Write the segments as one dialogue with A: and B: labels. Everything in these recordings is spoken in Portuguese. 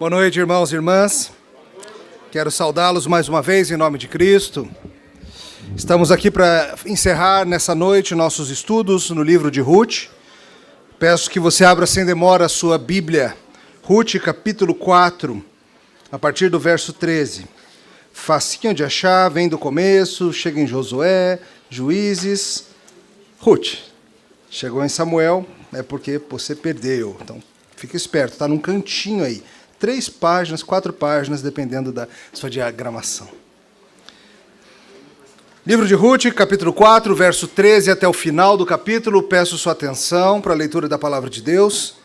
A: Boa noite, irmãos e irmãs. Quero saudá-los mais uma vez em nome de Cristo. Estamos aqui para encerrar nessa noite nossos estudos no livro de Ruth. Peço que você abra sem demora a sua Bíblia. Ruth, capítulo 4, a partir do verso 13. Facinho de achar, vem do começo, chega em Josué, Juízes, Ruth. Chegou em Samuel, é porque você perdeu. Então, fica esperto, está num cantinho aí. 3 páginas, 4 páginas, dependendo da sua diagramação. Livro de Ruth, capítulo 4, verso 13 até o final do capítulo. Peço sua atenção para a leitura da palavra de Deus.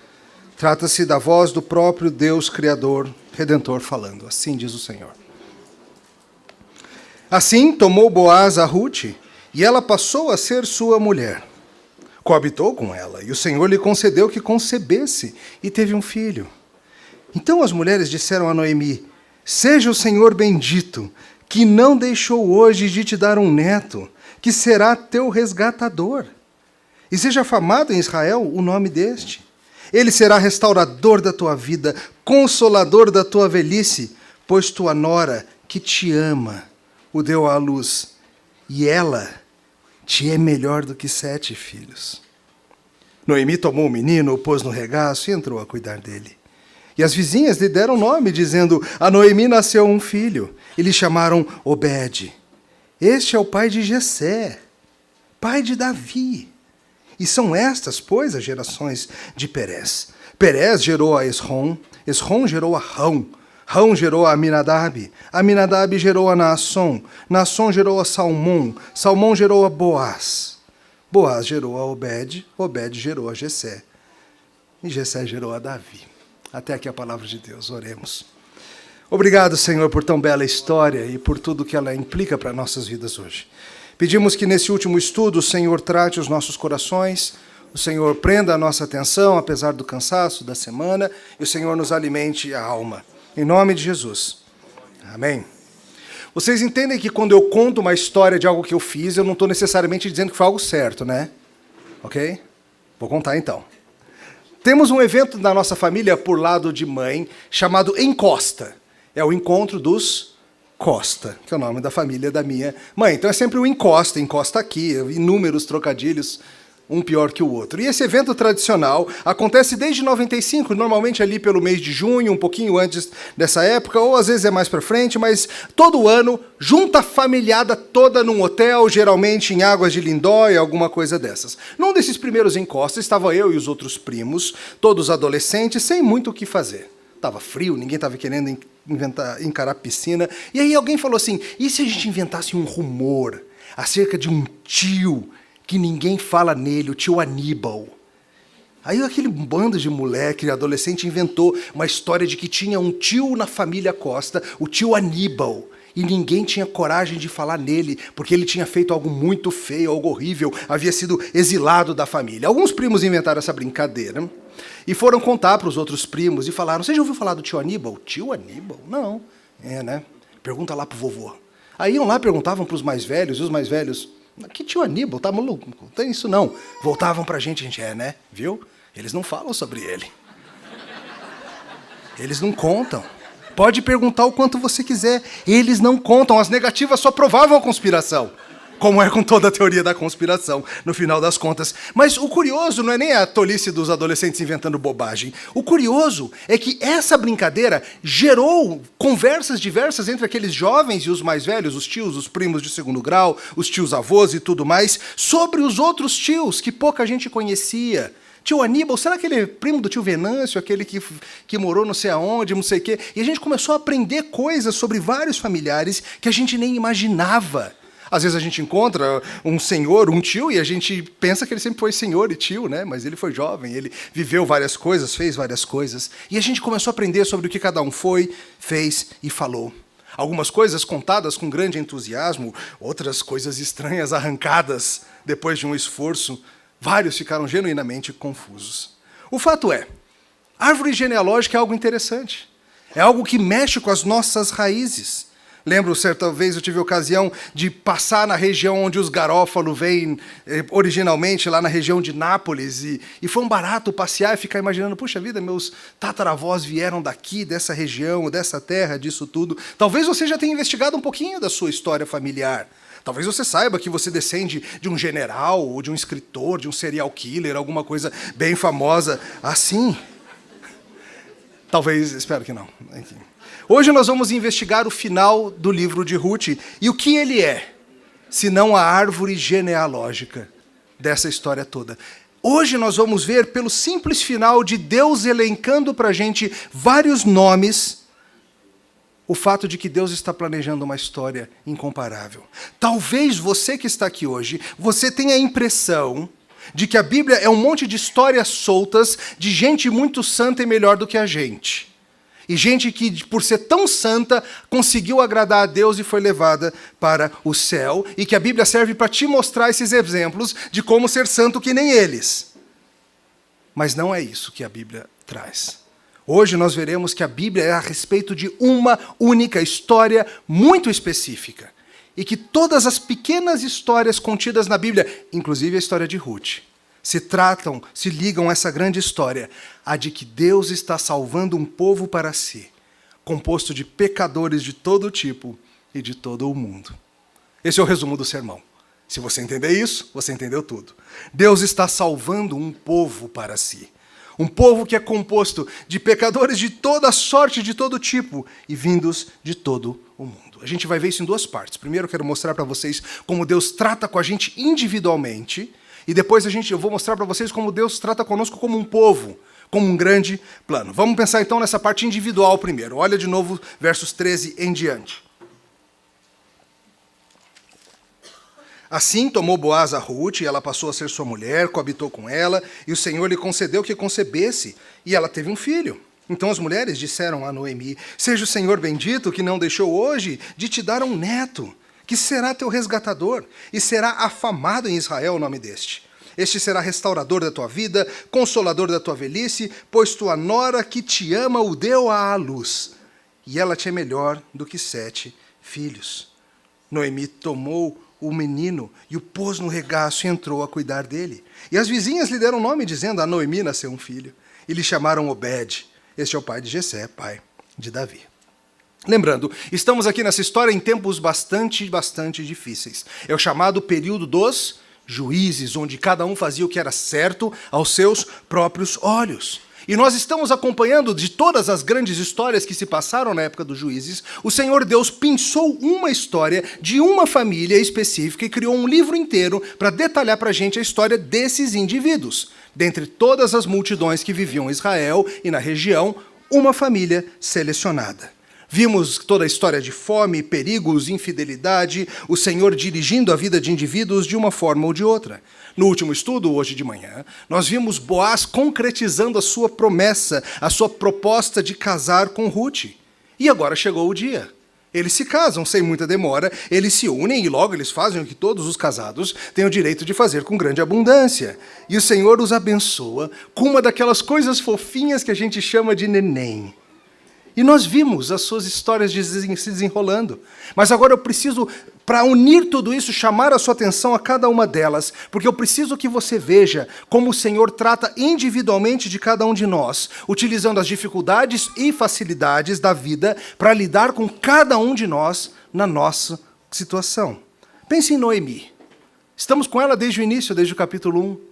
A: Trata-se da voz do próprio Deus Criador, Redentor, falando. Assim diz o Senhor. Assim tomou Boaz a Ruth, e ela passou a ser sua mulher. Coabitou com ela, e o Senhor lhe concedeu que concebesse, e teve um filho. Então as mulheres disseram a Noemi: seja o Senhor bendito, que não deixou hoje de te dar um neto, que será teu resgatador. E seja afamado em Israel o nome deste. Ele será restaurador da tua vida, consolador da tua velhice, pois tua nora, que te ama, o deu à luz, e ela te é melhor do que 7 filhos. Noemi tomou o menino, o pôs no regaço e entrou a cuidar dele. E as vizinhas lhe deram nome, dizendo: a Noemi nasceu um filho, e lhe chamaram Obed. Este é o pai de Jessé, pai de Davi. E são estas, pois, as gerações de Perez. Perez gerou a Esrom, Esrom gerou a Rão, Rão gerou a Aminadab, Aminadab gerou a Naasson, Naasson gerou a Salmão, Salmão gerou a Boaz, Boaz gerou a Obed, Obed gerou a Jessé, e Jessé gerou a Davi. Até aqui a palavra de Deus, oremos. Obrigado, Senhor, por tão bela história e por tudo que ela implica para nossas vidas hoje. Pedimos que nesse último estudo o Senhor trate os nossos corações, o Senhor prenda a nossa atenção, apesar do cansaço da semana, e o Senhor nos alimente a alma. Em nome de Jesus. Amém. Vocês entendem que quando eu conto uma história de algo que eu fiz, eu não estou necessariamente dizendo que foi algo certo, né? Ok? Vou contar então. Temos um evento na nossa família por lado de mãe, chamado Encosta. É o encontro dos Costa, que é o nome da família da minha mãe. Então é sempre o encosta, encosta aqui, inúmeros trocadilhos, um pior que o outro. E esse evento tradicional acontece desde 95, normalmente ali pelo mês de junho, um pouquinho antes dessa época, ou às vezes é mais para frente, mas todo ano, junta a familiada toda num hotel, geralmente em Águas de Lindóia, alguma coisa dessas. Num desses primeiros encostas, estava eu e os outros primos, todos adolescentes, sem muito o que fazer. Estava frio, ninguém estava querendo encarar piscina. E aí alguém falou assim: e se a gente inventasse um rumor acerca de um tio que ninguém fala nele, o tio Aníbal? Aí aquele bando de moleque, adolescente, inventou uma história de que tinha um tio na família Costa, o tio Aníbal, e ninguém tinha coragem de falar nele, porque ele tinha feito algo muito feio, algo horrível, havia sido exilado da família. Alguns primos inventaram essa brincadeira e foram contar para os outros primos e falaram: você já ouviu falar do tio Aníbal? Tio Aníbal? Não. É, né? Pergunta lá pro vovô. Aí iam lá, perguntavam para os mais velhos, e os mais velhos: que tio Aníbal? Tá maluco? Não tem isso não. Voltavam pra gente, né? Viu? Eles não falam sobre ele. Eles não contam. Pode perguntar o quanto você quiser. Eles não contam. As negativas só provavam a conspiração. Como é com toda a teoria da conspiração, no final das contas. Mas o curioso não é nem a tolice dos adolescentes inventando bobagem. O curioso é que essa brincadeira gerou conversas diversas entre aqueles jovens e os mais velhos, os tios, os primos de segundo grau, os tios avós e tudo mais, sobre os outros tios que pouca gente conhecia. Tio Aníbal, será aquele primo do tio Venâncio, aquele que morou não sei aonde, não sei o quê? E a gente começou a aprender coisas sobre vários familiares que a gente nem imaginava. Às vezes a gente encontra um senhor, um tio, e a gente pensa que ele sempre foi senhor e tio, né? Mas ele foi jovem, ele viveu várias coisas, fez várias coisas. E a gente começou a aprender sobre o que cada um foi, fez e falou. Algumas coisas contadas com grande entusiasmo, outras coisas estranhas arrancadas depois de um esforço. Vários ficaram genuinamente confusos. O fato é, árvore genealógica é algo interessante. É algo que mexe com as nossas raízes. Lembro, certa vez eu tive a ocasião de passar na região onde os Garofalo vêm, originalmente lá na região de Nápoles, e foi um barato passear e ficar imaginando, puxa vida, meus tataravós vieram daqui, dessa região, dessa terra, disso tudo. Talvez você já tenha investigado um pouquinho da sua história familiar. Talvez você saiba que você descende de um general, ou de um escritor, de um serial killer, alguma coisa bem famosa assim. Talvez, espero que não. Enfim. Hoje nós vamos investigar o final do livro de Ruth e o que ele é, senão a árvore genealógica dessa história toda. Hoje nós vamos ver pelo simples final de Deus elencando para a gente vários nomes, o fato de que Deus está planejando uma história incomparável. Talvez você que está aqui hoje, você tenha a impressão de que a Bíblia é um monte de histórias soltas de gente muito santa e melhor do que a gente. E gente que, por ser tão santa, conseguiu agradar a Deus e foi levada para o céu. E que a Bíblia serve para te mostrar esses exemplos de como ser santo que nem eles. Mas não é isso que a Bíblia traz. Hoje nós veremos que a Bíblia é a respeito de uma única história muito específica. E que todas as pequenas histórias contidas na Bíblia, inclusive a história de Ruth, se ligam a essa grande história, a de que Deus está salvando um povo para si, composto de pecadores de todo tipo e de todo o mundo. Esse é o resumo do sermão. Se você entender isso, você entendeu tudo. Deus está salvando um povo para si. Um povo que é composto de pecadores de toda sorte, de todo tipo, e vindos de todo o mundo. A gente vai ver isso em duas partes. Primeiro eu quero mostrar para vocês como Deus trata com a gente individualmente, e depois eu vou mostrar para vocês como Deus trata conosco como um povo, como um grande plano. Vamos pensar então nessa parte individual primeiro. Olha de novo versos 13 em diante. Assim tomou Boaz a Ruth, e ela passou a ser sua mulher, coabitou com ela, e o Senhor lhe concedeu que concebesse, e ela teve um filho. Então as mulheres disseram a Noemi, seja o Senhor bendito que não deixou hoje de te dar um neto, que será teu resgatador, e será afamado em Israel o nome deste. Este será restaurador da tua vida, consolador da tua velhice, pois tua nora que te ama o deu à luz, e ela te é melhor do que 7 filhos. Noemi tomou o menino e o pôs no regaço e entrou a cuidar dele. E as vizinhas lhe deram nome, dizendo, a Noemi nasceu um filho. E lhe chamaram Obed. Este é o pai de Jessé, pai de Davi. Lembrando, estamos aqui nessa história em tempos bastante difíceis. É o chamado período dos juízes, onde cada um fazia o que era certo aos seus próprios olhos. E nós estamos acompanhando de todas as grandes histórias que se passaram na época dos juízes, o Senhor Deus pensou uma história de uma família específica e criou um livro inteiro para detalhar para a gente a história desses indivíduos. Dentre todas as multidões que viviam em Israel e na região, uma família selecionada. Vimos toda a história de fome, perigos, infidelidade, o Senhor dirigindo a vida de indivíduos de uma forma ou de outra. No último estudo, hoje de manhã, nós vimos Boaz concretizando a sua promessa, a sua proposta de casar com Ruth. E agora chegou o dia. Eles se casam sem muita demora, eles se unem e logo eles fazem o que todos os casados têm o direito de fazer com grande abundância. E o Senhor os abençoa com uma daquelas coisas fofinhas que a gente chama de neném. E nós vimos as suas histórias se desenrolando. Mas agora eu preciso, para unir tudo isso, chamar a sua atenção a cada uma delas, porque eu preciso que você veja como o Senhor trata individualmente de cada um de nós, utilizando as dificuldades e facilidades da vida para lidar com cada um de nós na nossa situação. Pense em Noemi. Estamos com ela desde o início, desde o capítulo 1.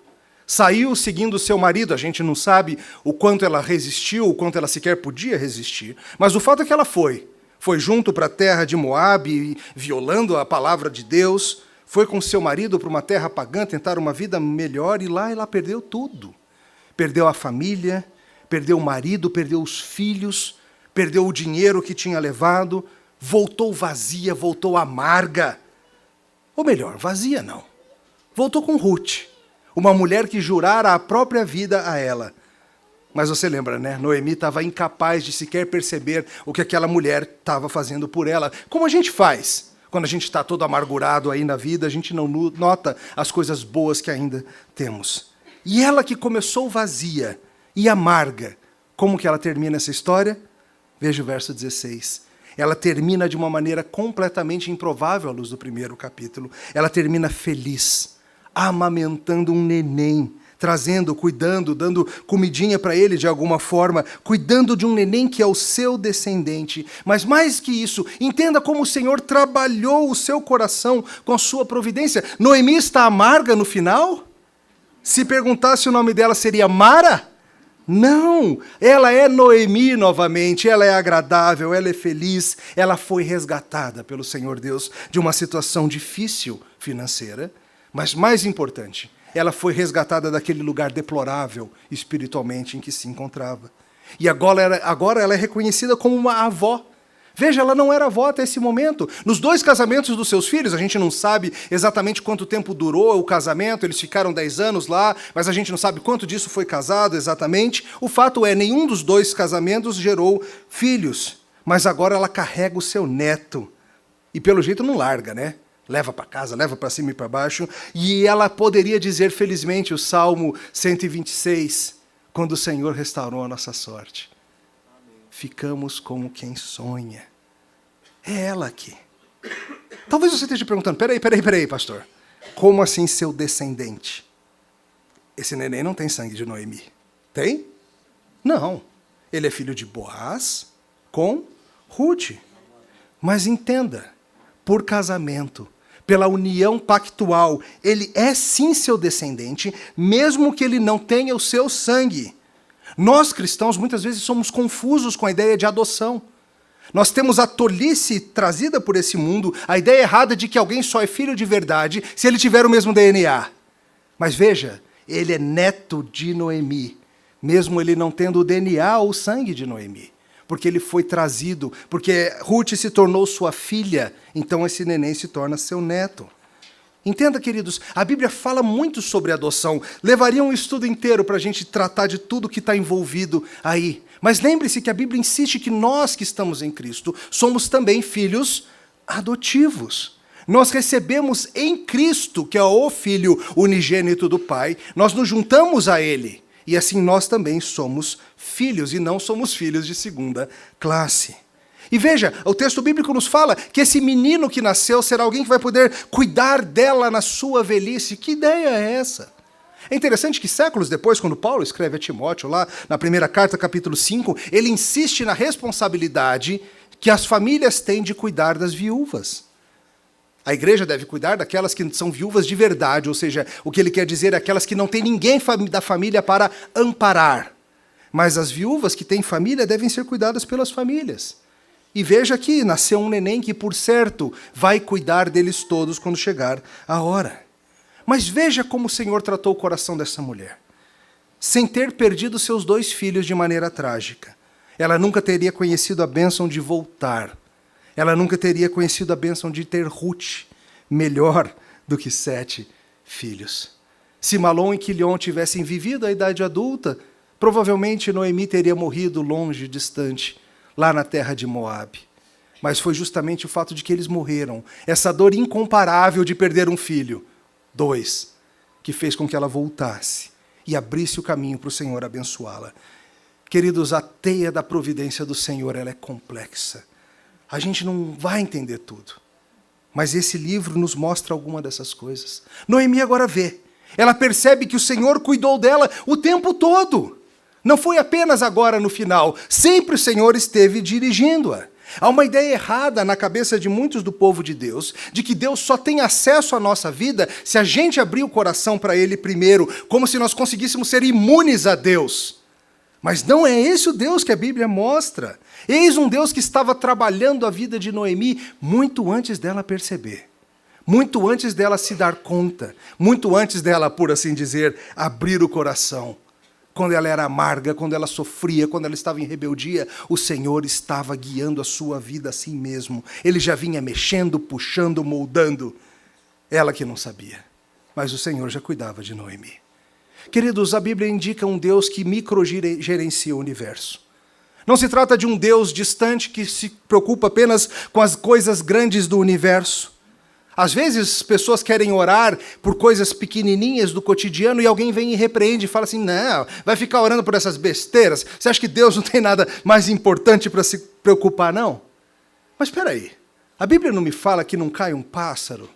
A: Saiu seguindo seu marido, a gente não sabe o quanto ela resistiu, o quanto ela sequer podia resistir, mas o fato é que ela foi junto para a terra de Moabe, violando a palavra de Deus, foi com seu marido para uma terra pagã tentar uma vida melhor, e lá ela perdeu tudo. Perdeu a família, perdeu o marido, perdeu os filhos, perdeu o dinheiro que tinha levado, voltou vazia, voltou amarga. Ou melhor, vazia não. Voltou com Ruth. Uma mulher que jurara a própria vida a ela. Mas você lembra, né? Noemi estava incapaz de sequer perceber o que aquela mulher estava fazendo por ela. Como a gente faz? Quando a gente está todo amargurado aí na vida, a gente não nota as coisas boas que ainda temos. E ela que começou vazia e amarga, como que ela termina essa história? Veja o verso 16. ela termina de uma maneira completamente improvável à luz do primeiro capítulo. Ela termina feliz, amamentando um neném, trazendo, cuidando, dando comidinha para ele de alguma forma, cuidando de um neném que é o seu descendente. Mas mais que isso, entenda como o Senhor trabalhou o seu coração com a sua providência. Noemi está amarga no final? Se perguntasse o nome dela, seria Mara? Não, ela é Noemi novamente, ela é agradável, ela é feliz, ela foi resgatada pelo Senhor Deus de uma situação difícil financeira, mas mais importante, ela foi resgatada daquele lugar deplorável espiritualmente em que se encontrava. E agora ela é reconhecida como uma avó. Veja, ela não era avó até esse momento. Nos 2 casamentos dos seus filhos, a gente não sabe exatamente quanto tempo durou o casamento, eles ficaram 10 anos lá, mas a gente não sabe quanto disso foi casado exatamente. O fato é, nenhum dos 2 casamentos gerou filhos, mas agora ela carrega o seu neto. E pelo jeito não larga, né? Leva para casa, leva para cima e para baixo. E ela poderia dizer felizmente o Salmo 126, quando o Senhor restaurou a nossa sorte. Ficamos como quem sonha. É ela aqui. Talvez você esteja perguntando, peraí, pastor. Como assim seu descendente? Esse neném não tem sangue de Noemi. Tem? Não. Ele é filho de Boaz com Ruth. Mas entenda, por casamento, pela união pactual, ele é sim seu descendente, mesmo que ele não tenha o seu sangue. Nós, cristãos, muitas vezes somos confusos com a ideia de adoção. Nós temos a tolice trazida por esse mundo, a ideia errada de que alguém só é filho de verdade se ele tiver o mesmo DNA. Mas veja, ele é neto de Noemi, mesmo ele não tendo o DNA ou o sangue de Noemi, porque ele foi trazido, porque Ruth se tornou sua filha, então esse neném se torna seu neto. Entenda, queridos, a Bíblia fala muito sobre adoção. Levaria um estudo inteiro para a gente tratar de tudo que está envolvido aí. Mas lembre-se que a Bíblia insiste que nós que estamos em Cristo somos também filhos adotivos. Nós recebemos em Cristo, que é o Filho unigênito do Pai, nós nos juntamos a Ele. E assim nós também somos filhos, e não somos filhos de segunda classe. E veja, o texto bíblico nos fala que esse menino que nasceu será alguém que vai poder cuidar dela na sua velhice. Que ideia é essa? É interessante que séculos depois, quando Paulo escreve a Timóteo, lá na primeira carta, capítulo 5, ele insiste na responsabilidade que as famílias têm de cuidar das viúvas. A igreja deve cuidar daquelas que são viúvas de verdade, ou seja, o que ele quer dizer é aquelas que não têm ninguém da família para amparar. Mas as viúvas que têm família devem ser cuidadas pelas famílias. E veja que nasceu um neném que, por certo, vai cuidar deles todos quando chegar a hora. Mas veja como o Senhor tratou o coração dessa mulher. Sem ter perdido seus 2 filhos de maneira trágica. Ela nunca teria conhecido a bênção de voltar. Ela nunca teria conhecido a bênção de ter Ruth, melhor do que 7 filhos. Se Malom e Quilion tivessem vivido a idade adulta, provavelmente Noemi teria morrido longe, distante, lá na terra de Moabe. Mas foi justamente o fato de que eles morreram, essa dor incomparável de perder um filho, 2, que fez com que ela voltasse e abrisse o caminho para o Senhor abençoá-la. Queridos, a teia da providência do Senhor, ela é complexa. A gente não vai entender tudo. Mas esse livro nos mostra alguma dessas coisas. Noemi agora vê. Ela percebe que o Senhor cuidou dela o tempo todo. Não foi apenas agora no final. Sempre o Senhor esteve dirigindo-a. Há uma ideia errada na cabeça de muitos do povo de Deus, de que Deus só tem acesso à nossa vida se a gente abrir o coração para Ele primeiro, como se nós conseguíssemos ser imunes a Deus. Mas não é esse o Deus que a Bíblia mostra. Eis um Deus que estava trabalhando a vida de Noemi muito antes dela perceber. Muito antes dela se dar conta. Muito antes dela, por assim dizer, abrir o coração. Quando ela era amarga, quando ela sofria, quando ela estava em rebeldia, o Senhor estava guiando a sua vida assim mesmo. Ele já vinha mexendo, puxando, moldando. Ela que não sabia. Mas o Senhor já cuidava de Noemi. Queridos, a Bíblia indica um Deus que microgerencia o universo. Não se trata de um Deus distante que se preocupa apenas com as coisas grandes do universo. Às vezes, pessoas querem orar por coisas pequenininhas do cotidiano e alguém vem e repreende e fala assim, não, vai ficar orando por essas besteiras? Você acha que Deus não tem nada mais importante para se preocupar, não? Mas espera aí, a Bíblia não me fala que não cai um pássaro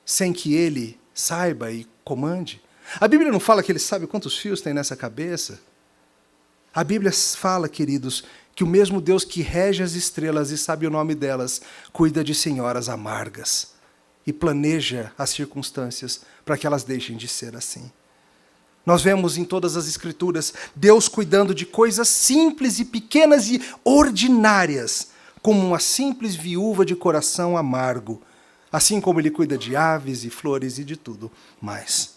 A: sem que ele saiba e comande? A Bíblia não fala que ele sabe quantos fios tem nessa cabeça? A Bíblia fala, queridos, que o mesmo Deus que rege as estrelas e sabe o nome delas, cuida de senhoras amargas e planeja as circunstâncias para que elas deixem de ser assim. Nós vemos em todas as Escrituras Deus cuidando de coisas simples e pequenas e ordinárias, como uma simples viúva de coração amargo, assim como Ele cuida de aves e flores e de tudo mais.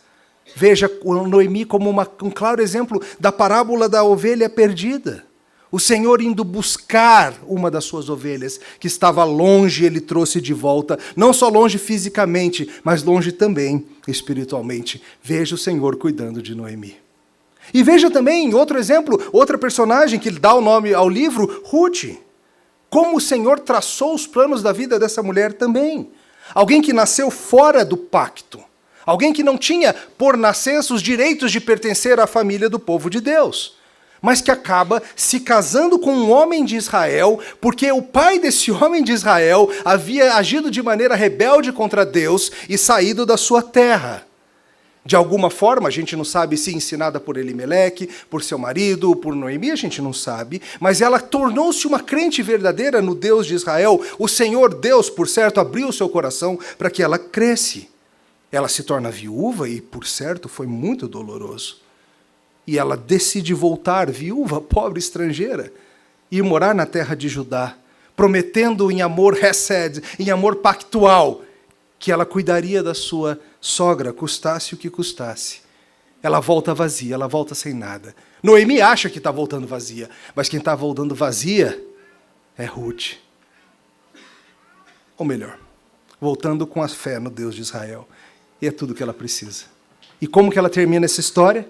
A: Veja Noemi como um claro exemplo da parábola da ovelha perdida. O Senhor indo buscar uma das suas ovelhas, que estava longe, Ele trouxe de volta, não só longe fisicamente, mas longe também espiritualmente. Veja o Senhor cuidando de Noemi. E veja também outro exemplo, outra personagem que dá o nome ao livro, Ruth. Como o Senhor traçou os planos da vida dessa mulher também. Alguém que nasceu fora do pacto. Alguém que não tinha, por nascença, os direitos de pertencer à família do povo de Deus. Mas que acaba se casando com um homem de Israel, porque o pai desse homem de Israel havia agido de maneira rebelde contra Deus e saído da sua terra. De alguma forma, a gente não sabe se ensinada por Elimeleque, por seu marido, por Noemi, a gente não sabe, mas ela tornou-se uma crente verdadeira no Deus de Israel. O Senhor Deus, por certo, abriu o seu coração para que ela cresce. Ela se torna viúva e, por certo, foi muito doloroso. E ela decide voltar, viúva, pobre estrangeira, e ir morar na terra de Judá, prometendo em amor hesed, em amor pactual, que ela cuidaria da sua sogra, custasse o que custasse. Ela volta vazia, ela volta sem nada. Noemi acha que está voltando vazia, mas quem está voltando vazia é Ruth. Ou melhor, voltando com a fé no Deus de Israel. E é tudo o que ela precisa. E como que ela termina essa história?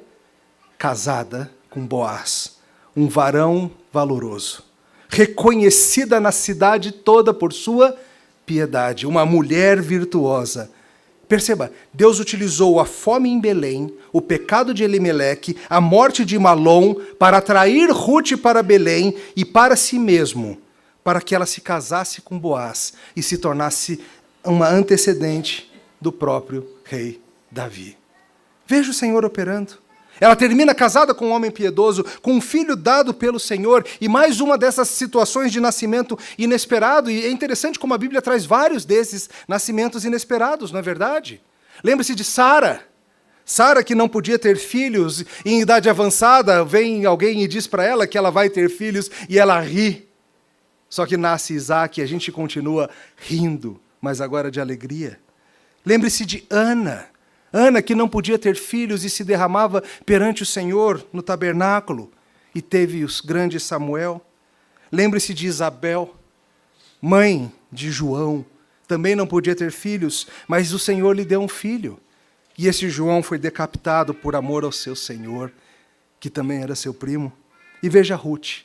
A: Casada com Boaz, um varão valoroso, reconhecida na cidade toda por sua piedade, uma mulher virtuosa. Perceba, Deus utilizou a fome em Belém, o pecado de Elimeleque, a morte de Malom, para atrair Ruth para Belém e para si mesmo, para que ela se casasse com Boaz e se tornasse uma antecedente do próprio rei Davi. Veja o Senhor operando. Ela termina casada com um homem piedoso, com um filho dado pelo Senhor, e mais uma dessas situações de nascimento inesperado. E é interessante como a Bíblia traz vários desses nascimentos inesperados, não é verdade? Lembre-se de Sara. Sara, que não podia ter filhos, em idade avançada, vem alguém e diz para ela que ela vai ter filhos, e ela ri. Só que nasce Isaac e a gente continua rindo, mas agora de alegria. Lembre-se de Ana. Ana, que não podia ter filhos e se derramava perante o Senhor no tabernáculo, e teve o grande Samuel. Lembre-se de Isabel, mãe de João, também não podia ter filhos, mas o Senhor lhe deu um filho. E esse João foi decapitado por amor ao seu Senhor, que também era seu primo. E veja Ruth,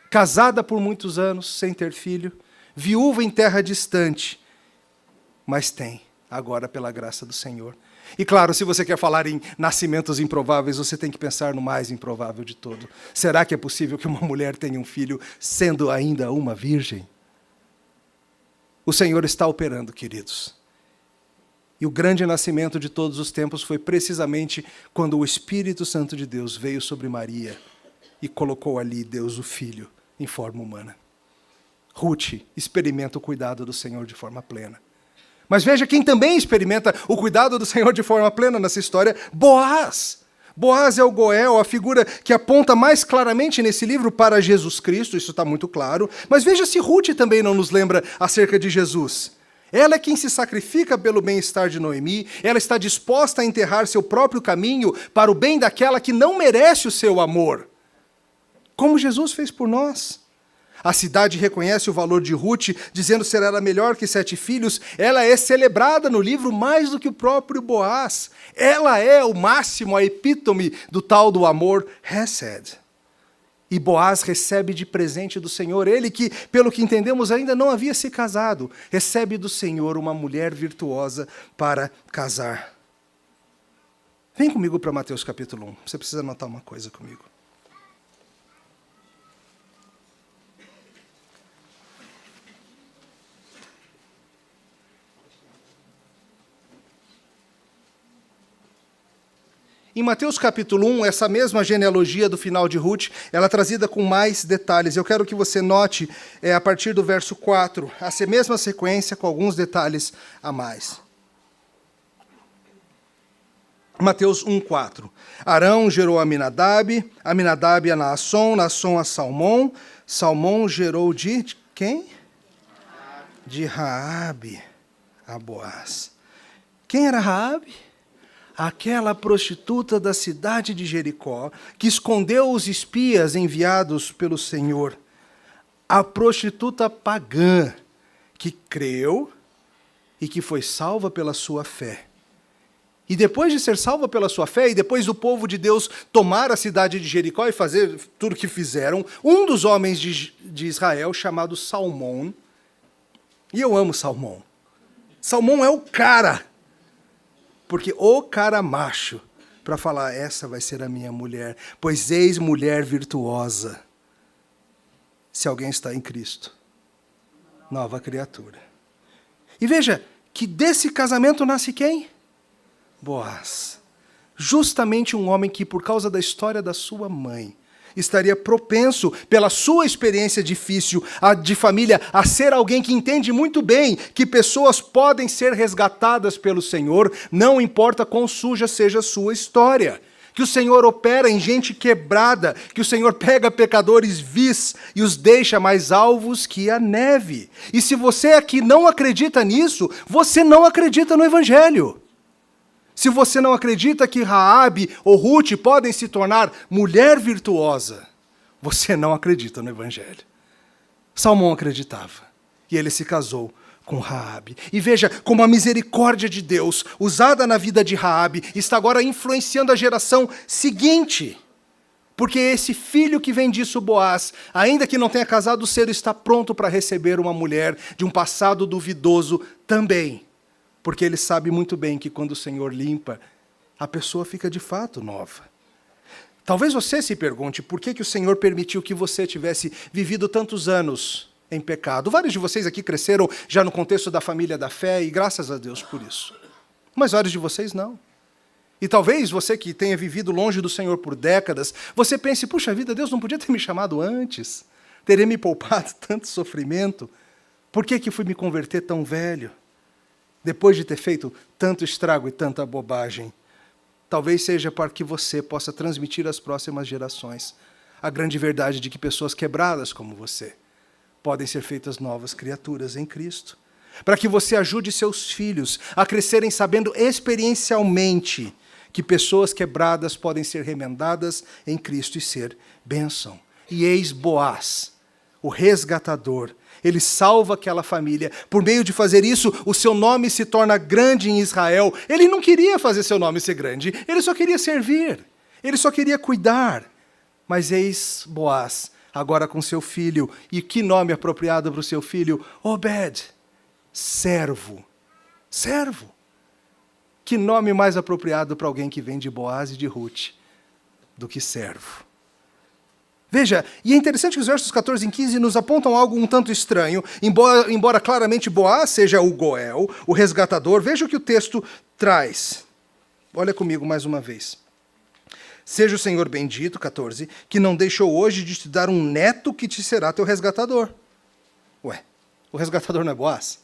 A: casada por muitos anos, sem ter filho, viúva em terra distante, mas tem, agora pela graça do Senhor. E claro, se você quer falar em nascimentos improváveis, você tem que pensar no mais improvável de todo. Será que é possível que uma mulher tenha um filho sendo ainda uma virgem? O Senhor está operando, queridos. E o grande nascimento de todos os tempos foi precisamente quando o Espírito Santo de Deus veio sobre Maria e colocou ali Deus o Filho em forma humana. Ruth experimenta o cuidado do Senhor de forma plena. Mas veja quem também experimenta o cuidado do Senhor de forma plena nessa história, Boaz. Boaz é o Goel, a figura que aponta mais claramente nesse livro para Jesus Cristo, isso está muito claro. Mas veja se Ruth também não nos lembra acerca de Jesus. Ela é quem se sacrifica pelo bem-estar de Noemi, ela está disposta a enterrar seu próprio caminho para o bem daquela que não merece o seu amor. Como Jesus fez por nós. A cidade reconhece o valor de Ruth, dizendo ser ela melhor que 7 filhos. Ela é celebrada no livro mais do que o próprio Boaz. Ela é o máximo, a epítome do tal do amor Hesed. E Boaz recebe de presente do Senhor, ele que, pelo que entendemos, ainda não havia se casado, recebe do Senhor uma mulher virtuosa para casar. Vem comigo para Mateus capítulo 1. Você precisa anotar uma coisa comigo. Em Mateus capítulo 1, essa mesma genealogia do final de Ruth, ela é trazida com mais detalhes. Eu quero que você note, a partir do verso 4, essa mesma sequência com alguns detalhes a mais. Mateus 1:4. Arão gerou Aminadab, Aminadab a Naasson, Naasson a Salmão, Salmão gerou de quem? De Raabe a Boaz. Quem era Raabe? Aquela prostituta da cidade de Jericó, que escondeu os espias enviados pelo Senhor. A prostituta pagã, que creu e que foi salva pela sua fé. E depois de ser salva pela sua fé, e depois do povo de Deus tomar a cidade de Jericó e fazer tudo o que fizeram, um dos homens de Israel, chamado Salmão, e eu amo Salmão. Salmão é o cara, porque o cara macho, para falar, essa vai ser a minha mulher, pois eis mulher virtuosa. Se alguém está em Cristo, nova criatura. E veja, que desse casamento nasce quem? Boaz, justamente um homem que, por causa da história da sua mãe, estaria propenso, pela sua experiência difícil de família, a ser alguém que entende muito bem que pessoas podem ser resgatadas pelo Senhor, não importa quão suja seja a sua história. Que o Senhor opera em gente quebrada, que o Senhor pega pecadores vis e os deixa mais alvos que a neve. E se você aqui não acredita nisso, você não acredita no Evangelho. Se você não acredita que Raabe ou Ruth podem se tornar mulher virtuosa, você não acredita no Evangelho. Salmão acreditava, e ele se casou com Raabe. E veja como a misericórdia de Deus, usada na vida de Raabe, está agora influenciando a geração seguinte. Porque esse filho que vem disso, Boaz, ainda que não tenha casado cedo, está pronto para receber uma mulher de um passado duvidoso também. Porque ele sabe muito bem que quando o Senhor limpa, a pessoa fica de fato nova. Talvez você se pergunte por que o Senhor permitiu que você tivesse vivido tantos anos em pecado. Vários de vocês aqui cresceram já no contexto da família da fé, e graças a Deus por isso. Mas vários de vocês não. E talvez você que tenha vivido longe do Senhor por décadas, você pense, puxa vida, Deus não podia ter me chamado antes? Teria me poupado tanto sofrimento? Por que fui me converter tão velho? Depois de ter feito tanto estrago e tanta bobagem, talvez seja para que você possa transmitir às próximas gerações a grande verdade de que pessoas quebradas como você podem ser feitas novas criaturas em Cristo. Para que você ajude seus filhos a crescerem sabendo experiencialmente que pessoas quebradas podem ser remendadas em Cristo e ser bênção. E eis Boaz, o resgatador. Ele salva aquela família. Por meio de fazer isso, o seu nome se torna grande em Israel. Ele não queria fazer seu nome ser grande, ele só queria servir, ele só queria cuidar. Mas eis Boaz, agora com seu filho. E que nome apropriado para o seu filho? Obed, servo. Servo. Que nome mais apropriado para alguém que vem de Boaz e de Ruth do que servo? Veja, e é interessante que os versos 14 e 15 nos apontam algo um tanto estranho, embora claramente Boaz seja o Goel, o resgatador. Veja o que o texto traz. Olha comigo mais uma vez. Seja o Senhor bendito, 14, que não deixou hoje de te dar um neto que te será teu resgatador. Ué, o resgatador não é Boaz?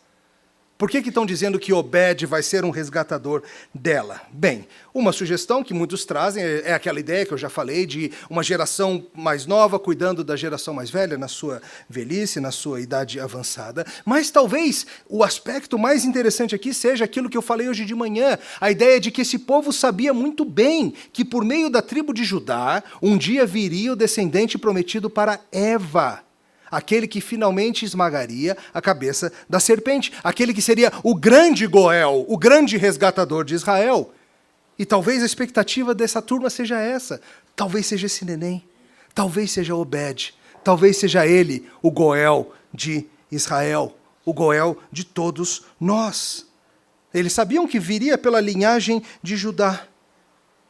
A: Por que estão dizendo que Obed vai ser um resgatador dela? Bem, uma sugestão que muitos trazem é aquela ideia que eu já falei de uma geração mais nova cuidando da geração mais velha na sua velhice, na sua idade avançada. Mas talvez o aspecto mais interessante aqui seja aquilo que eu falei hoje de manhã, a ideia de que esse povo sabia muito bem que por meio da tribo de Judá, um dia viria o descendente prometido para Eva. Aquele que finalmente esmagaria a cabeça da serpente. Aquele que seria o grande Goel, o grande resgatador de Israel. E talvez a expectativa dessa turma seja essa. Talvez seja esse neném. Talvez seja Obed. Talvez seja ele, o Goel de Israel. O Goel de todos nós. Eles sabiam que viria pela linhagem de Judá.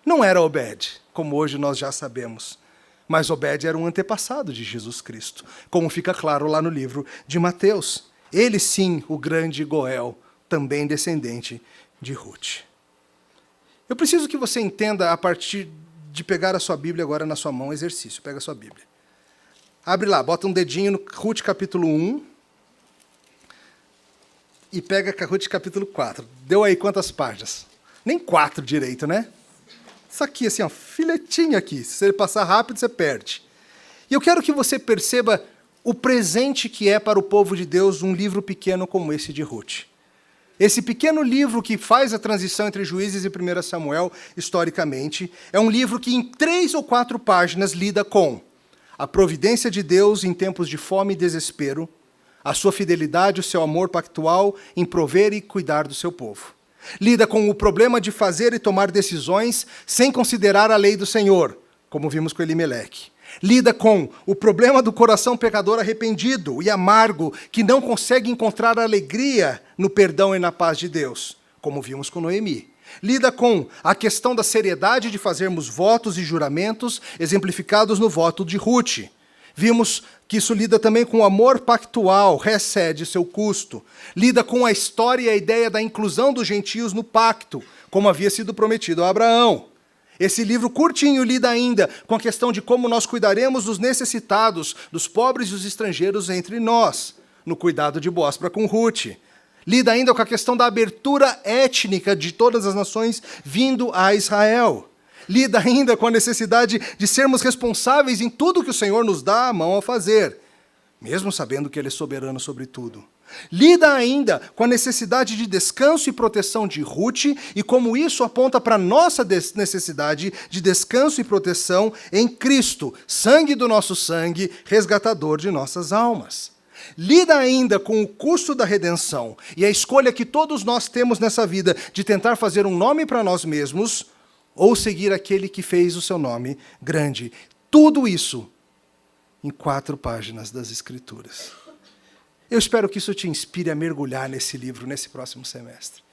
A: Não era Obed, como hoje nós já sabemos. Mas Obed era um antepassado de Jesus Cristo, como fica claro lá no livro de Mateus. Ele sim, o grande Goel, também descendente de Ruth. Eu preciso que você entenda a partir de pegar a sua Bíblia agora na sua mão, exercício. Pega a sua Bíblia. Abre lá, bota um dedinho no Ruth capítulo 1 e pega Ruth capítulo 4. Deu aí quantas páginas? Nem 4 direito, né? Isso aqui, assim, ó, filetinho aqui. Se você passar rápido, você perde. E eu quero que você perceba o presente que é para o povo de Deus um livro pequeno como esse de Ruth. Esse pequeno livro que faz a transição entre Juízes e 1 Samuel, historicamente, é um livro que em 3 ou 4 páginas lida com a providência de Deus em tempos de fome e desespero, a sua fidelidade, o seu amor pactual em prover e cuidar do seu povo. Lida com o problema de fazer e tomar decisões sem considerar a lei do Senhor, como vimos com Elimeleque. Lida com o problema do coração pecador arrependido e amargo, que não consegue encontrar alegria no perdão e na paz de Deus, como vimos com Noemi. Lida com a questão da seriedade de fazermos votos e juramentos, exemplificados no voto de Ruth. Vimos que isso lida também com o amor pactual, recede seu custo. Lida com a história e a ideia da inclusão dos gentios no pacto, como havia sido prometido a Abraão. Esse livro curtinho lida ainda com a questão de como nós cuidaremos dos necessitados, dos pobres e dos estrangeiros entre nós, no cuidado de Boaz para com Ruth. Lida ainda com a questão da abertura étnica de todas as nações vindo a Israel. Lida ainda com a necessidade de sermos responsáveis em tudo que o Senhor nos dá a mão a fazer, mesmo sabendo que Ele é soberano sobre tudo. Lida ainda com a necessidade de descanso e proteção de Ruth e como isso aponta para a nossa necessidade de descanso e proteção em Cristo, sangue do nosso sangue, resgatador de nossas almas. Lida ainda com o custo da redenção e a escolha que todos nós temos nessa vida de tentar fazer um nome para nós mesmos ou seguir aquele que fez o seu nome grande. Tudo isso em 4 páginas das Escrituras. Eu espero que isso te inspire a mergulhar nesse livro, nesse próximo semestre.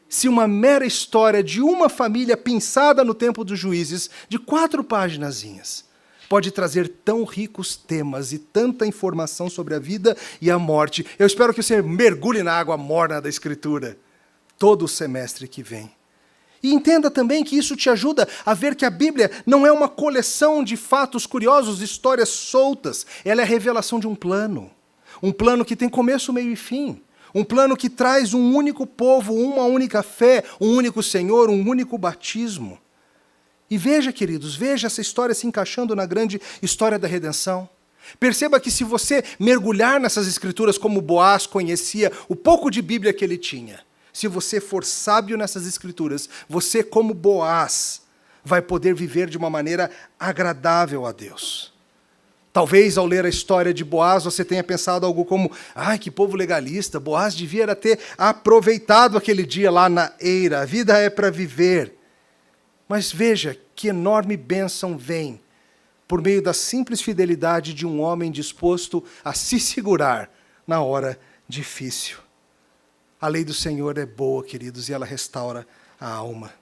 A: Se uma mera história de uma família pensada no tempo dos Juízes, de 4 paginazinhas, pode trazer tão ricos temas e tanta informação sobre a vida e a morte, eu espero que você mergulhe na água morna da Escritura todo o semestre que vem. E entenda também que isso te ajuda a ver que a Bíblia não é uma coleção de fatos curiosos, histórias soltas. Ela é a revelação de um plano. Um plano que tem começo, meio e fim. Um plano que traz um único povo, uma única fé, um único Senhor, um único batismo. E veja, queridos, veja essa história se encaixando na grande história da redenção. Perceba que se você mergulhar nessas Escrituras como Boaz conhecia o pouco de Bíblia que ele tinha, se você for sábio nessas Escrituras, você como Boaz vai poder viver de uma maneira agradável a Deus. Talvez, ao ler a história de Boaz, você tenha pensado algo como, ai, que povo legalista, Boaz devia ter aproveitado aquele dia lá na eira, a vida é para viver. Mas veja que enorme bênção vem por meio da simples fidelidade de um homem disposto a se segurar na hora difícil. A lei do Senhor é boa, queridos, e ela restaura a alma.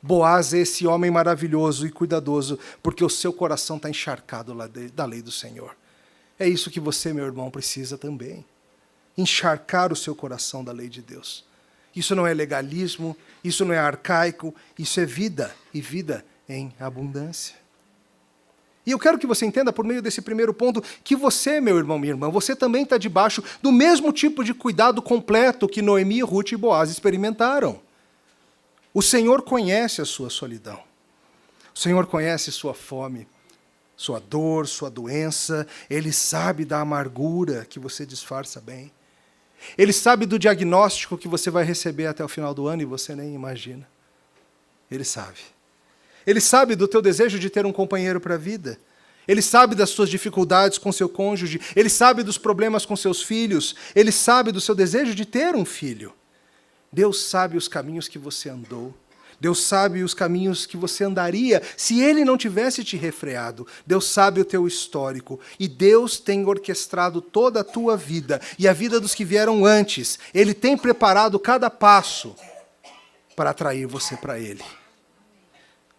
A: Boaz é esse homem maravilhoso e cuidadoso, porque o seu coração está encharcado da lei do Senhor. É isso que você, meu irmão, precisa também. Encharcar o seu coração da lei de Deus. Isso não é legalismo, isso não é arcaico, isso é vida, e vida em abundância. E eu quero que você entenda, por meio desse primeiro ponto, que você, meu irmão, minha irmã, você também está debaixo do mesmo tipo de cuidado completo que Noemi, Ruth e Boaz experimentaram. O Senhor conhece a sua solidão. O Senhor conhece sua fome, sua dor, sua doença. Ele sabe da amargura que você disfarça bem. Ele sabe do diagnóstico que você vai receber até o final do ano e você nem imagina. Ele sabe. Ele sabe do teu desejo de ter um companheiro para a vida. Ele sabe das suas dificuldades com seu cônjuge. Ele sabe dos problemas com seus filhos. Ele sabe do seu desejo de ter um filho. Deus sabe os caminhos que você andou. Deus sabe os caminhos que você andaria se Ele não tivesse te refreado. Deus sabe o teu histórico. E Deus tem orquestrado toda a tua vida e a vida dos que vieram antes. Ele tem preparado cada passo para atrair você para Ele.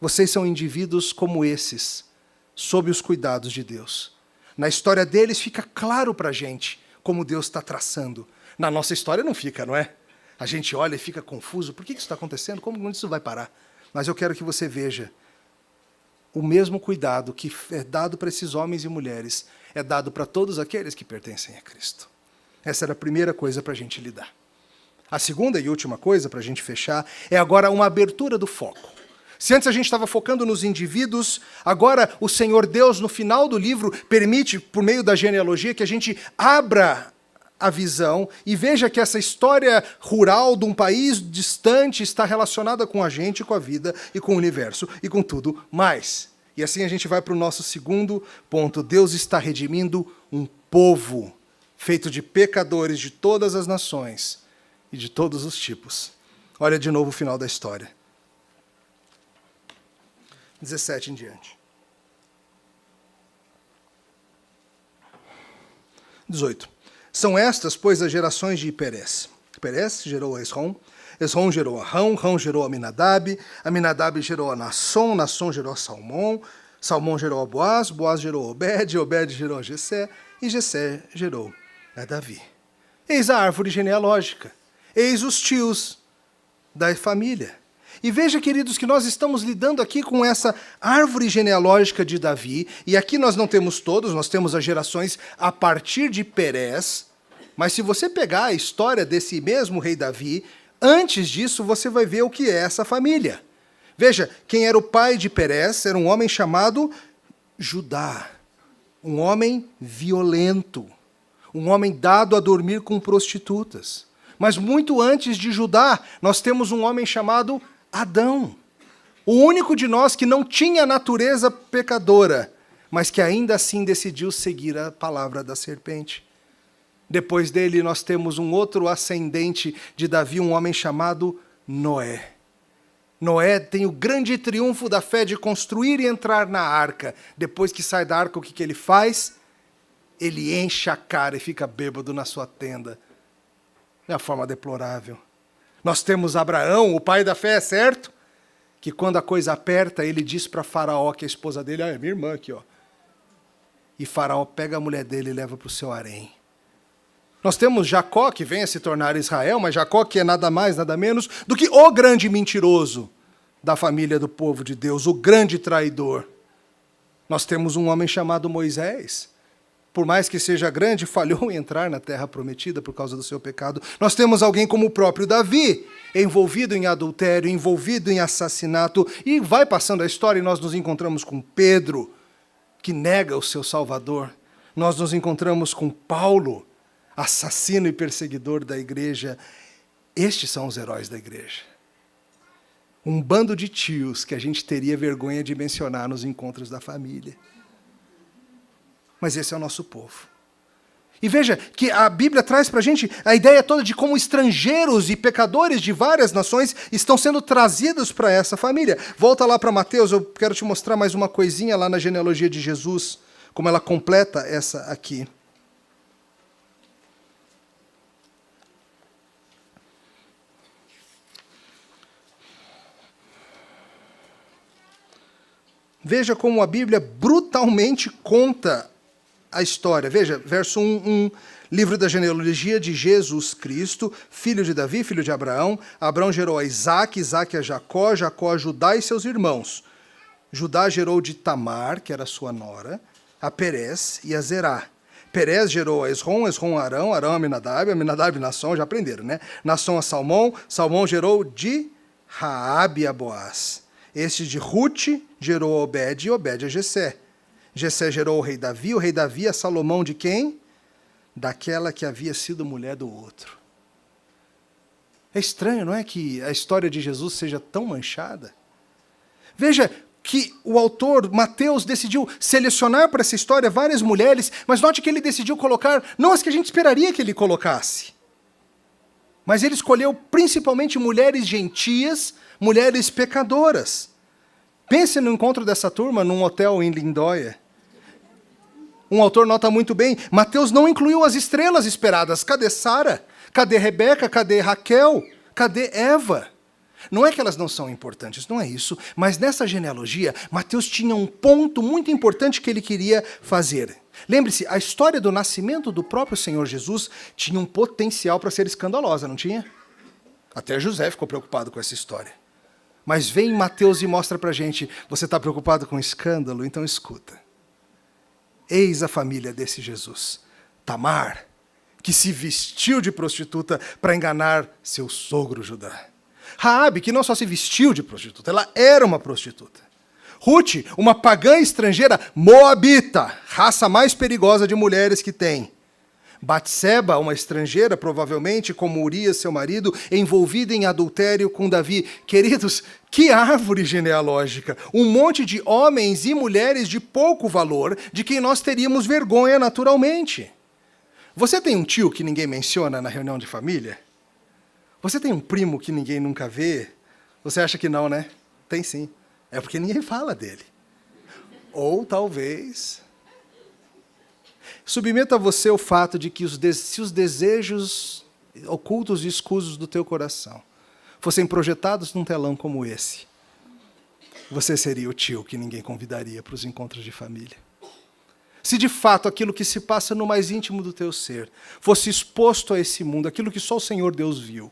A: Vocês são indivíduos como esses, sob os cuidados de Deus. Na história deles fica claro para a gente como Deus está traçando. Na nossa história não fica, não é? A gente olha e fica confuso. Por que isso está acontecendo? Como isso vai parar? Mas eu quero que você veja o mesmo cuidado que é dado para esses homens e mulheres, é dado para todos aqueles que pertencem a Cristo. Essa era a primeira coisa para a gente lidar. A segunda e última coisa, para a gente fechar, é agora uma abertura do foco. Se antes a gente estava focando nos indivíduos, agora o Senhor Deus, no final do livro, permite, por meio da genealogia, que a gente abra a visão e veja que essa história rural de um país distante está relacionada com a gente, com a vida e com o universo e com tudo mais. E assim a gente vai para o nosso segundo ponto. Deus está redimindo um povo feito de pecadores de todas as nações e de todos os tipos. Olha de novo o final da história. 17 em diante. 18. São estas, pois, as gerações de Perez. Perez gerou a Esrom, Esrom gerou a Rão, Rão gerou a Aminadab, Aminadab gerou a Nasson, Nasson gerou a Salmão, Salmão gerou a Boaz, Boaz gerou a Obed, Obed gerou a Jessé, e Jessé gerou a Davi. Eis a árvore genealógica, eis os tios da família. E veja, queridos, que nós estamos lidando aqui com essa árvore genealógica de Davi, e aqui nós não temos todos, nós temos as gerações a partir de Perez, mas se você pegar a história desse mesmo rei Davi, antes disso você vai ver o que é essa família. Veja, quem era o pai de Perez era um homem chamado Judá, um homem violento, um homem dado a dormir com prostitutas. Mas muito antes de Judá, nós temos um homem chamado Adão, o único de nós que não tinha natureza pecadora, mas que ainda assim decidiu seguir a palavra da serpente. Depois dele, nós temos um outro ascendente de Davi, um homem chamado Noé. Noé tem o grande triunfo da fé de construir e entrar na arca. Depois que sai da arca, o que ele faz? Ele enche a cara e fica bêbado na sua tenda. É uma forma deplorável. Nós temos Abraão, o pai da fé, é certo? Que quando a coisa aperta, ele diz para Faraó, que é a esposa dele, é minha irmã aqui, ó. E Faraó pega a mulher dele e leva para o seu harém. Nós temos Jacó, que vem a se tornar Israel, mas Jacó que é nada mais, nada menos do que o grande mentiroso da família do povo de Deus, o grande traidor. Nós temos um homem chamado Moisés, por mais que seja grande, falhou em entrar na terra prometida por causa do seu pecado. Nós temos alguém como o próprio Davi, envolvido em adultério, envolvido em assassinato, e vai passando a história e nós nos encontramos com Pedro, que nega o seu Salvador. Nós nos encontramos com Paulo, assassino e perseguidor da igreja. Estes são os heróis da igreja. Um bando de tios que a gente teria vergonha de mencionar nos encontros da família. Mas esse é o nosso povo. E veja que a Bíblia traz para a gente a ideia toda de como estrangeiros e pecadores de várias nações estão sendo trazidos para essa família. Volta lá para Mateus, eu quero te mostrar mais uma coisinha lá na genealogia de Jesus, como ela completa essa aqui. Veja como a Bíblia brutalmente conta a história. Veja, verso 1, livro da genealogia de Jesus Cristo, filho de Davi, filho de Abraão. Abraão gerou a Isaque, Isaque a Jacó, Jacó a Judá e seus irmãos. Judá gerou de Tamar, que era sua nora, a Perez e a Zerá. Perez gerou a Esrom, Esrom a Arão, Arão a Aminadab, Aminadab a Nasson, já aprenderam, né? Nasson a Salmão, Salmão gerou de Raabe a Boaz. Este de Rute gerou a Obed e Obed a Jessé. Jessé gerou o rei Davi a Salomão de quem? Daquela que havia sido mulher do outro. É estranho, não é, que a história de Jesus seja tão manchada? Veja que o autor, Mateus, decidiu selecionar para essa história várias mulheres, mas note que ele decidiu colocar, não as que a gente esperaria que ele colocasse, mas ele escolheu principalmente mulheres gentias, mulheres pecadoras. Pense no encontro dessa turma num hotel em Lindóia. Um autor nota muito bem, Mateus não incluiu as estrelas esperadas. Cadê Sara? Cadê Rebeca? Cadê Raquel? Cadê Eva? Não é que elas não são importantes, não é isso. Mas nessa genealogia, Mateus tinha um ponto muito importante que ele queria fazer. Lembre-se, a história do nascimento do próprio Senhor Jesus tinha um potencial para ser escandalosa, não tinha? Até José ficou preocupado com essa história. Mas vem Mateus e mostra para a gente, você está preocupado com escândalo? Então escuta. Eis a família desse Jesus. Tamar, que se vestiu de prostituta para enganar seu sogro Judá. Raabe, que não só se vestiu de prostituta, ela era uma prostituta. Ruth, uma pagã estrangeira moabita, raça mais perigosa de mulheres que tem. Batseba, uma estrangeira, provavelmente, como Urias, seu marido, envolvida em adultério com Davi. Queridos, que árvore genealógica! Um monte de homens e mulheres de pouco valor, de quem nós teríamos vergonha naturalmente. Você tem um tio que ninguém menciona na reunião de família? Você tem um primo que ninguém nunca vê? Você acha que não, né? Tem sim. É porque ninguém fala dele. Ou talvez... Submeto a você o fato de que se os desejos ocultos e escusos do teu coração fossem projetados num telão como esse, você seria o tio que ninguém convidaria para os encontros de família. Se de fato aquilo que se passa no mais íntimo do teu ser fosse exposto a esse mundo, aquilo que só o Senhor Deus viu,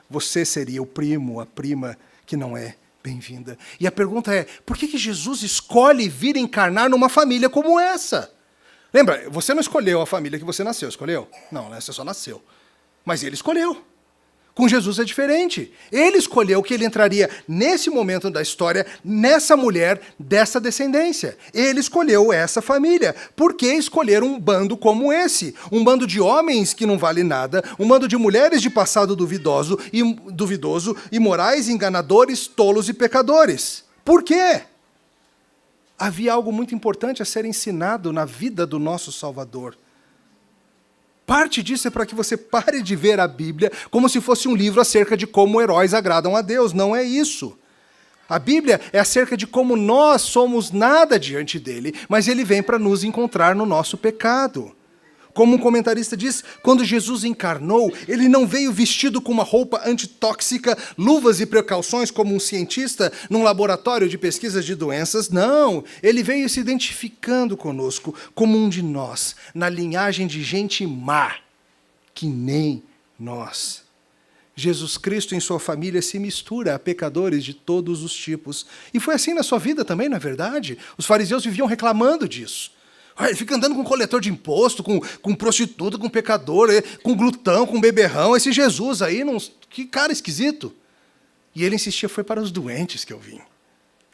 A: você seria o primo, a prima que não é bem-vinda. E a pergunta é, por que Jesus escolhe vir encarnar numa família como essa? Lembra, você não escolheu a família que você nasceu, escolheu? Não, né? Você só nasceu. Mas ele escolheu. Com Jesus é diferente. Ele escolheu que ele entraria nesse momento da história, nessa mulher, dessa descendência. Ele escolheu essa família. Por que escolher um bando como esse? Um bando de homens que não vale nada, um bando de mulheres de passado duvidoso, imorais, enganadores, tolos e pecadores. Por quê? Havia algo muito importante a ser ensinado na vida do nosso Salvador. Parte disso é para que você pare de ver a Bíblia como se fosse um livro acerca de como heróis agradam a Deus. Não é isso. A Bíblia é acerca de como nós somos nada diante dele, mas ele vem para nos encontrar no nosso pecado. Como um comentarista diz, quando Jesus encarnou, ele não veio vestido com uma roupa antitóxica, luvas e precauções como um cientista num laboratório de pesquisas de doenças. Não, ele veio se identificando conosco como um de nós, na linhagem de gente má, que nem nós. Jesus Cristo em sua família se mistura a pecadores de todos os tipos. E foi assim na sua vida também, não é verdade? Os fariseus viviam reclamando disso. Ele fica andando com coletor de imposto, com prostituta, com pecador, com glutão, com beberrão. Esse Jesus aí, que cara esquisito. E ele insistia, foi para os doentes que eu vim.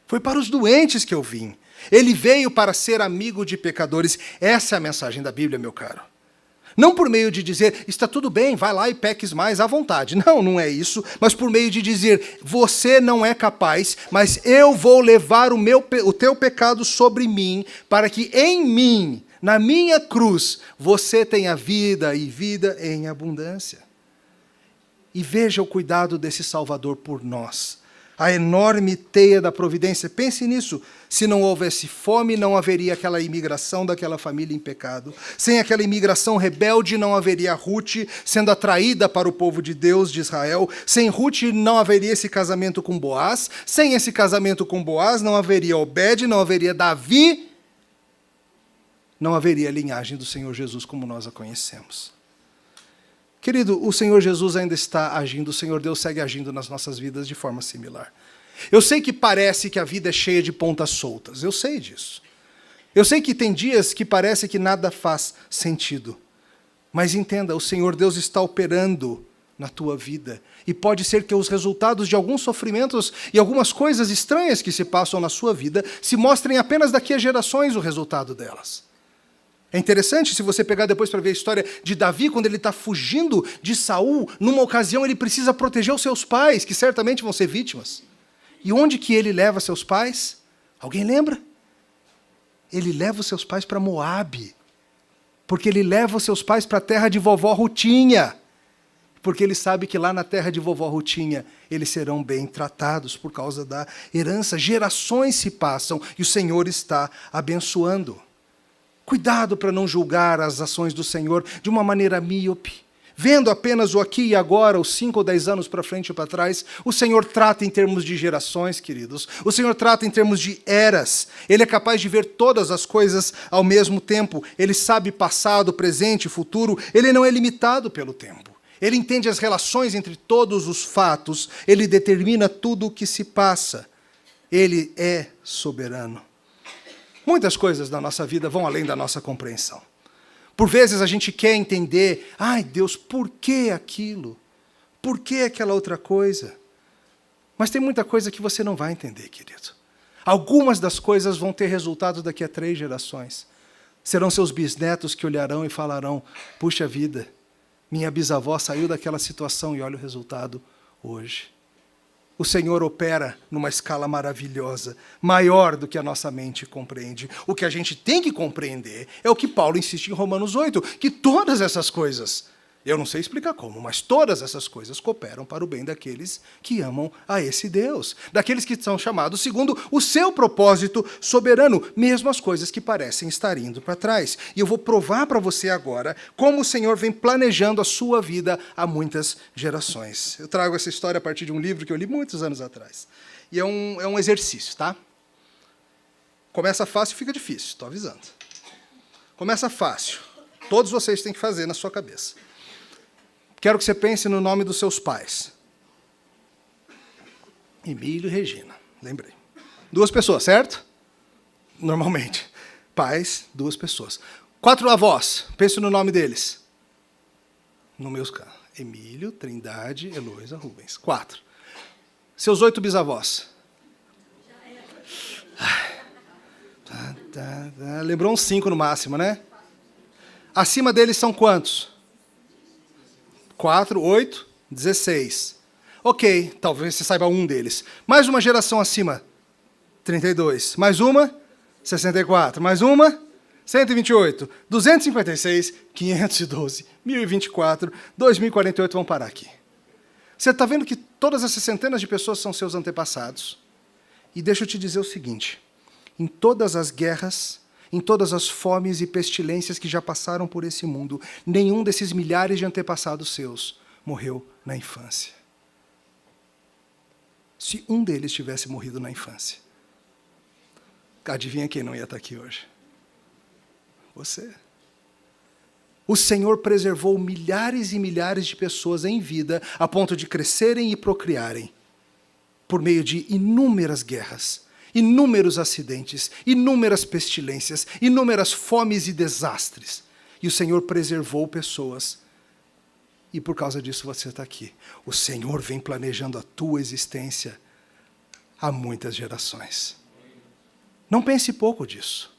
A: Foi para os doentes que eu vim. Ele veio para ser amigo de pecadores. Essa é a mensagem da Bíblia, meu caro. Não por meio de dizer, está tudo bem, vai lá e peques mais à vontade. Não, não é isso. Mas por meio de dizer, você não é capaz, mas eu vou levar o teu pecado sobre mim, para que em mim, na minha cruz, você tenha vida e vida em abundância. E veja o cuidado desse Salvador por nós. A enorme teia da providência. Pense nisso. Se não houvesse fome, não haveria aquela imigração daquela família em pecado. Sem aquela imigração rebelde, não haveria Ruth sendo atraída para o povo de Deus, de Israel. Sem Ruth, não haveria esse casamento com Boaz. Sem esse casamento com Boaz, não haveria Obed, não haveria Davi. Não haveria a linhagem do Senhor Jesus como nós a conhecemos. Querido, o Senhor Jesus ainda está agindo, o Senhor Deus segue agindo nas nossas vidas de forma similar. Eu sei que parece que a vida é cheia de pontas soltas, eu sei disso. Eu sei que tem dias que parece que nada faz sentido. Mas entenda, o Senhor Deus está operando na tua vida. E pode ser que os resultados de alguns sofrimentos e algumas coisas estranhas que se passam na sua vida se mostrem apenas daqui a gerações o resultado delas. É interessante, se você pegar depois para ver a história de Davi, quando ele está fugindo de Saul, numa ocasião ele precisa proteger os seus pais, que certamente vão ser vítimas. E onde que ele leva seus pais? Alguém lembra? Ele leva os seus pais para Moabe, porque ele leva os seus pais para a terra de vovó Rutinha, porque ele sabe que lá na terra de vovó Rutinha eles serão bem tratados por causa da herança. Gerações se passam e o Senhor está abençoando. Cuidado para não julgar as ações do Senhor de uma maneira míope, vendo apenas o aqui e agora, os 5 ou 10 anos para frente e para trás. O Senhor trata em termos de gerações, queridos. O Senhor trata em termos de eras. Ele é capaz de ver todas as coisas ao mesmo tempo. Ele sabe passado, presente, futuro. Ele não é limitado pelo tempo. Ele entende as relações entre todos os fatos. Ele determina tudo o que se passa. Ele é soberano. Muitas coisas da nossa vida vão além da nossa compreensão. Por vezes a gente quer entender, ai Deus, por que aquilo? Por que aquela outra coisa? Mas tem muita coisa que você não vai entender, querido. Algumas das coisas vão ter resultado daqui a 3 gerações. Serão seus bisnetos que olharão e falarão, puxa vida, minha bisavó saiu daquela situação e olha o resultado hoje. O Senhor opera numa escala maravilhosa, maior do que a nossa mente compreende. O que a gente tem que compreender é o que Paulo insiste em Romanos 8, que todas essas coisas, eu não sei explicar como, mas todas essas coisas cooperam para o bem daqueles que amam a esse Deus, daqueles que são chamados segundo o seu propósito soberano, mesmo as coisas que parecem estar indo para trás. E eu vou provar para você agora como o Senhor vem planejando a sua vida há muitas gerações. Eu trago essa história a partir de um livro que eu li muitos anos atrás. E é um exercício, tá? Começa fácil e fica difícil, estou avisando. Começa fácil. Todos vocês têm que fazer na sua cabeça. Quero que você pense no nome dos seus pais. Emílio e Regina, lembrei. 2 pessoas, certo? Normalmente. Pais, 2 pessoas. 4 avós, pense no nome deles. No meu caso, Emílio, Trindade, Heloísa, Rubens. 4. Seus 8 bisavós. Lembrou uns 5 no máximo, né? Acima deles são quantos? 4, 8, 16. Ok, talvez você saiba um deles. Mais uma geração acima, 32. Mais uma, 64. Mais uma, 128. 256, 512, 1024, 2048. Vamos parar aqui. Você está vendo que todas essas centenas de pessoas são seus antepassados? E deixa eu te dizer o seguinte. Em todas as guerras, em todas as fomes e pestilências que já passaram por esse mundo, nenhum desses milhares de antepassados seus morreu na infância. Se um deles tivesse morrido na infância, adivinha quem não ia estar aqui hoje? Você. O Senhor preservou milhares e milhares de pessoas em vida, a ponto de crescerem e procriarem, por meio de inúmeras guerras, inúmeros acidentes, inúmeras pestilências, inúmeras fomes e desastres. E o Senhor preservou pessoas. E por causa disso você está aqui. O Senhor vem planejando a tua existência há muitas gerações. Não pense pouco disso.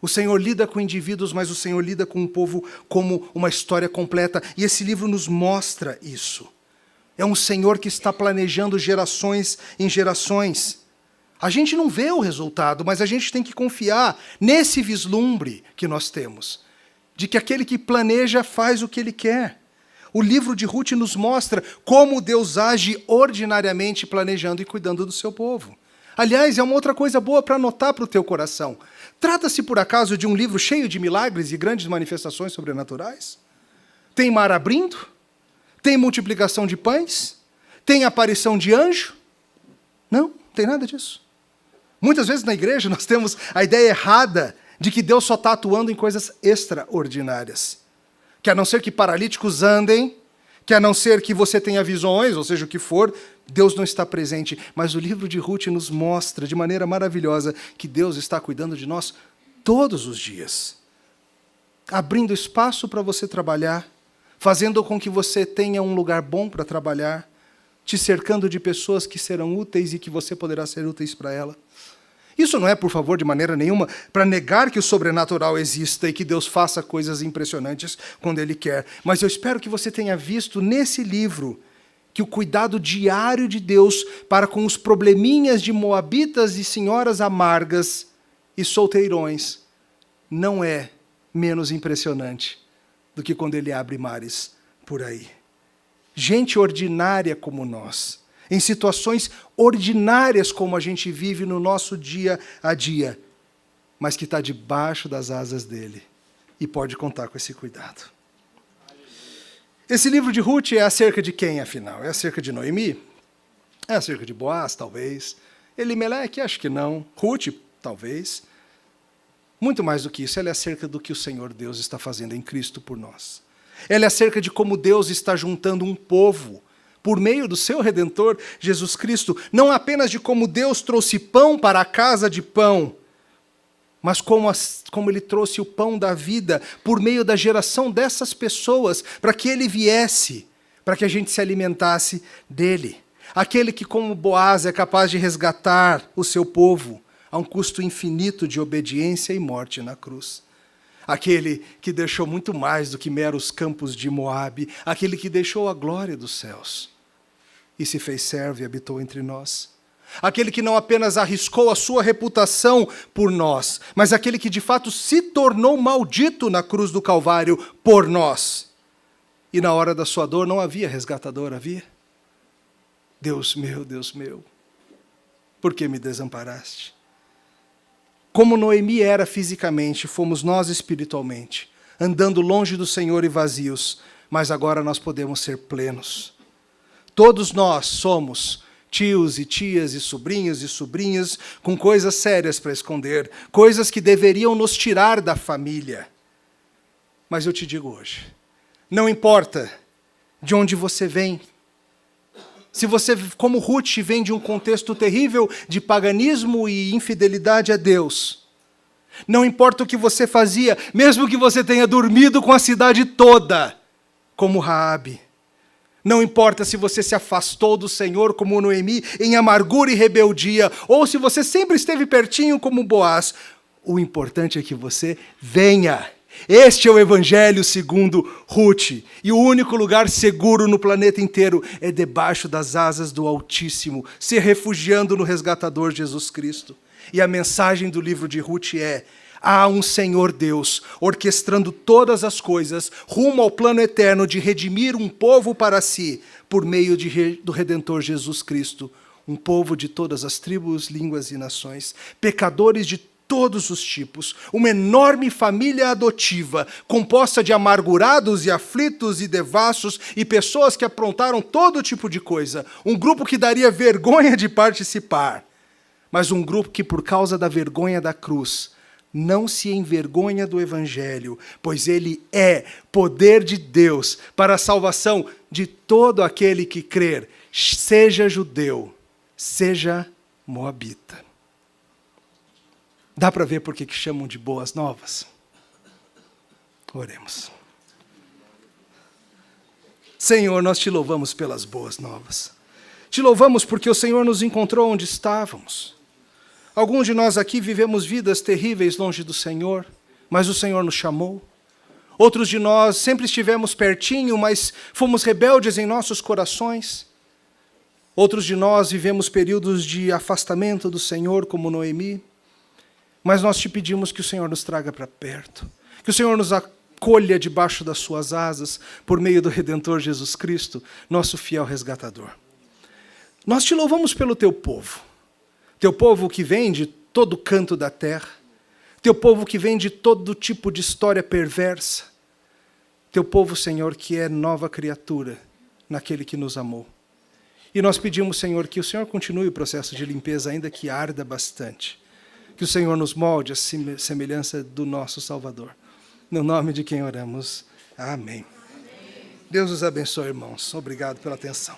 A: O Senhor lida com indivíduos, mas o Senhor lida com um povo como uma história completa. E esse livro nos mostra isso. É um Senhor que está planejando gerações em gerações. A gente não vê o resultado, mas a gente tem que confiar nesse vislumbre que nós temos, de que aquele que planeja faz o que ele quer. O livro de Ruth nos mostra como Deus age ordinariamente planejando e cuidando do seu povo. Aliás, é uma outra coisa boa para anotar para o teu coração. Trata-se, por acaso, de um livro cheio de milagres e grandes manifestações sobrenaturais? Tem mar abrindo? Tem multiplicação de pães? Tem aparição de anjo? Não, não tem nada disso. Muitas vezes na igreja nós temos a ideia errada de que Deus só está atuando em coisas extraordinárias. Que a não ser que paralíticos andem, que a não ser que você tenha visões, ou seja, o que for, Deus não está presente. Mas o livro de Ruth nos mostra de maneira maravilhosa que Deus está cuidando de nós todos os dias. Abrindo espaço para você trabalhar, fazendo com que você tenha um lugar bom para trabalhar, te cercando de pessoas que serão úteis e que você poderá ser úteis para ela. Isso não é, por favor, de maneira nenhuma, para negar que o sobrenatural exista e que Deus faça coisas impressionantes quando Ele quer. Mas eu espero que você tenha visto nesse livro que o cuidado diário de Deus para com os probleminhas de moabitas e senhoras amargas e solteirões não é menos impressionante do que quando Ele abre mares por aí. Gente ordinária como nós, em situações ordinárias como a gente vive no nosso dia a dia, mas que está debaixo das asas dele e pode contar com esse cuidado. Esse livro de Ruth é acerca de quem, afinal? É acerca de Noemi? É acerca de Boaz, talvez. Elimeleque, acho que não. Ruth, talvez. Muito mais do que isso, ela é acerca do que o Senhor Deus está fazendo em Cristo por nós. Ela é acerca de como Deus está juntando um povo por meio do seu Redentor, Jesus Cristo. Não apenas de como Deus trouxe pão para a casa de pão, mas como Ele trouxe o pão da vida por meio da geração dessas pessoas, para que Ele viesse, para que a gente se alimentasse dEle. Aquele que, como Boaz, é capaz de resgatar o seu povo a um custo infinito de obediência e morte na cruz. Aquele que deixou muito mais do que meros campos de Moabe, aquele que deixou a glória dos céus e se fez servo e habitou entre nós. Aquele que não apenas arriscou a sua reputação por nós, mas aquele que de fato se tornou maldito na cruz do Calvário por nós. E na hora da sua dor não havia resgatador, havia? Deus meu, por que me desamparaste? Como Noemi era fisicamente, fomos nós espiritualmente, andando longe do Senhor e vazios, mas agora nós podemos ser plenos. Todos nós somos tios e tias e sobrinhas com coisas sérias para esconder, coisas que deveriam nos tirar da família. Mas eu te digo hoje, não importa de onde você vem, se você, como Ruth, vem de um contexto terrível de paganismo e infidelidade a Deus, não importa o que você fazia, mesmo que você tenha dormido com a cidade toda, como Raabe, não importa se você se afastou do Senhor como Noemi em amargura e rebeldia, ou se você sempre esteve pertinho como Boaz, o importante é que você venha. Este é o Evangelho segundo Ruth, e o único lugar seguro no planeta inteiro é debaixo das asas do Altíssimo, se refugiando no resgatador Jesus Cristo. E a mensagem do livro de Ruth é: há um Senhor Deus orquestrando todas as coisas rumo ao plano eterno de redimir um povo para si, por meio do Redentor Jesus Cristo, um povo de todas as tribos, línguas e nações, pecadores de todos os tipos, uma enorme família adotiva, composta de amargurados e aflitos e devassos e pessoas que aprontaram todo tipo de coisa, um grupo que daria vergonha de participar, mas um grupo que, por causa da vergonha da cruz, não se envergonha do Evangelho, pois ele é poder de Deus para a salvação de todo aquele que crer, seja judeu, seja moabita. Dá para ver por que chamam de boas novas? Oremos. Senhor, nós te louvamos pelas boas novas. Te louvamos porque o Senhor nos encontrou onde estávamos. Alguns de nós aqui vivemos vidas terríveis longe do Senhor, mas o Senhor nos chamou. Outros de nós sempre estivemos pertinho, mas fomos rebeldes em nossos corações. Outros de nós vivemos períodos de afastamento do Senhor, como Noemi. Mas nós te pedimos que o Senhor nos traga para perto, que o Senhor nos acolha debaixo das suas asas, por meio do Redentor Jesus Cristo, nosso fiel resgatador. Nós te louvamos pelo teu povo que vem de todo canto da terra, teu povo que vem de todo tipo de história perversa, teu povo, Senhor, que é nova criatura naquele que nos amou. E nós pedimos, Senhor, que o Senhor continue o processo de limpeza, ainda que arda bastante. Que o Senhor nos molde a semelhança do nosso Salvador. No nome de quem oramos. Amém. Deus os abençoe, irmãos. Obrigado pela atenção.